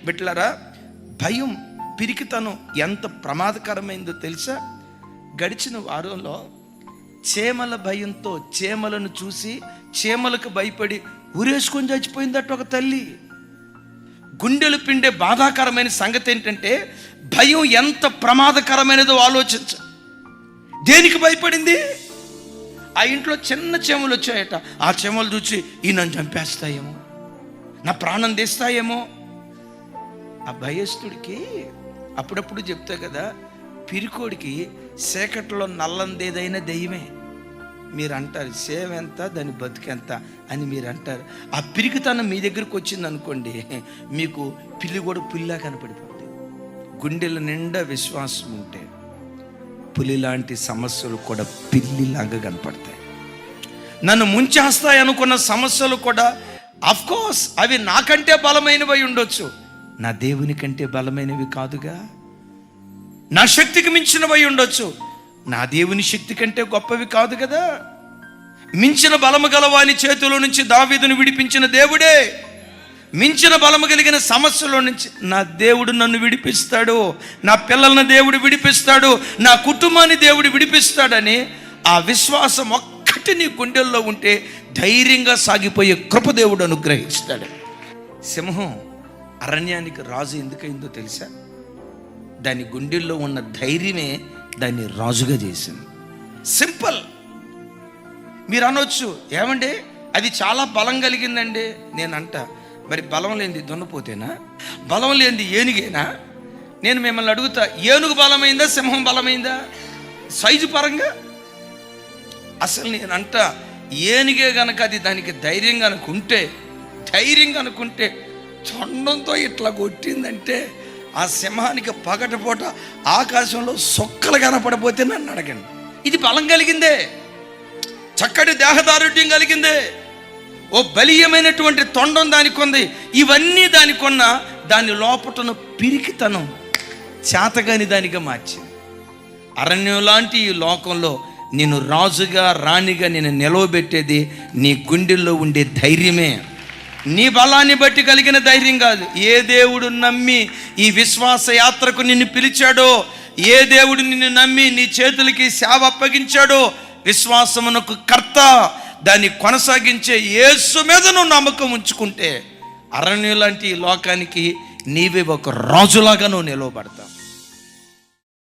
బిడ్డలారా, భయం, పిరికితనం ఎంత ప్రమాదకరమైందో తెలుసా? గడిచిన వారంలో చీమల భయంతో చీమలను చూసి చీమలకు భయపడి ఊరేసుకొని చచ్చిపోయిందట ఒక తల్లి. గుండెలు పిండే బాధాకరమైన సంగతి ఏంటంటే, భయం ఎంత ప్రమాదకరమైనదో ఆలోచించ. దేనికి భయపడింది? ఆ ఇంట్లో చిన్న చీమలు వచ్చాయట. ఆ చీమలు చూసి ఈ నన్ను చంపేస్తాయేమో, నా ప్రాణం తీస్తాయేమో. ఆ భయస్థుడికి అప్పుడప్పుడు చెప్తా కదా, పిరికోడికి చీకట్లో నల్లందేదైనా దెయ్యమే. మీరు అంటారు సేవ ఎంత, దాని బతుకెంత అని మీరు అంటారు. ఆ పిరికితనం మీ దగ్గరికి వచ్చింది అనుకోండి, మీకు పిల్లి కూడా పులిలా కనపడిపోతుంది. గుండెల నిండా విశ్వాసం ఉంటే పులి లాంటి సమస్యలు కూడా పిల్లిలాగా కనపడతాయి. నన్ను ముంచేస్తాయి అనుకున్న సమస్యలు కూడా అఫ్కోర్స్ అవి నాకంటే బలమైనవి ఉండొచ్చు, నా దేవుని కంటే బలమైనవి కాదుగా. నా శక్తికి మించినవి ఉండొచ్చు, నా దేవుని శక్తి కంటే గొప్పవి కాదు కదా. మించిన బలము గలవాని చేతిలో నుంచి దావీదును విడిపించిన దేవుడే మించిన బలము కలిగిన సమస్యలో నుంచి నా దేవుడు నన్ను విడిపిస్తాడు, నా పిల్లలను దేవుడు విడిపిస్తాడు, నా కుటుంబాన్ని దేవుడు విడిపిస్తాడని ఆ విశ్వాసం ఒక్కటి నీ గుండెల్లో ఉంటే ధైర్యంగా సాగిపోయే కృప దేవుడు అనుగ్రహిస్తాడు. సింహం అరణ్యానికి రాజు ఎందుకైందో తెలుసా? దాని గుండెల్లో ఉన్న ధైర్యమే దాన్ని రాజుగా చేసింది. సింపుల్. మీరు అనొచ్చు, ఏమండి అది చాలా బలం కలిగిందండి. నేనంట, మరి బలం లేనిది దున్నపోతేనా? బలం లేనిది ఏనుగేనా? నేను మిమ్మల్ని అడుగుతా, ఏనుగు బలమైందా, సింహం బలమైందా సైజు పరంగా? అసలు నేనంట, ఏనుగే గనక అది దానికి ధైర్యంగా అనుకుంటే తొండంతో ఇట్లా కొట్టిందంటే ఆ సింహానికి పగటపూట ఆకాశంలో సొక్కలు కనపడపోతే నన్ను అడగండి. ఇది బలం కలిగిందే, చక్కటి దేహదారుఢ్యం కలిగిందే, ఓ బలీయమైనటువంటి తొండం దానికి ఉంది. ఇవన్నీ దానికి ఉన్న దాని లోపటను పిరికితనం చేతగాని దానిగా మార్చింది. అరణ్యం లాంటి ఈ లోకంలో నేను రాజుగా రాణిగా నేను నిలవబెట్టేది నీ గుండెల్లో ఉండే ధైర్యమే, నీ బలాన్ని బట్టి కలిగిన ధైర్యం కాదు. ఏ దేవుడు నమ్మి ఈ విశ్వాస యాత్రకు నిన్ను పిలిచాడో, ఏ దేవుడు నిన్ను నమ్మి నీ చేతులకి సేవ అప్పగించాడో, విశ్వాసమునకు కర్త, దాన్ని కొనసాగించే యేసు మీద నువ్వు నమ్మకం ఉంచుకుంటే అరణ్యం లాంటి ఈ లోకానికి నీవే ఒక రాజులాగా నువ్వు నిలవబడతావు.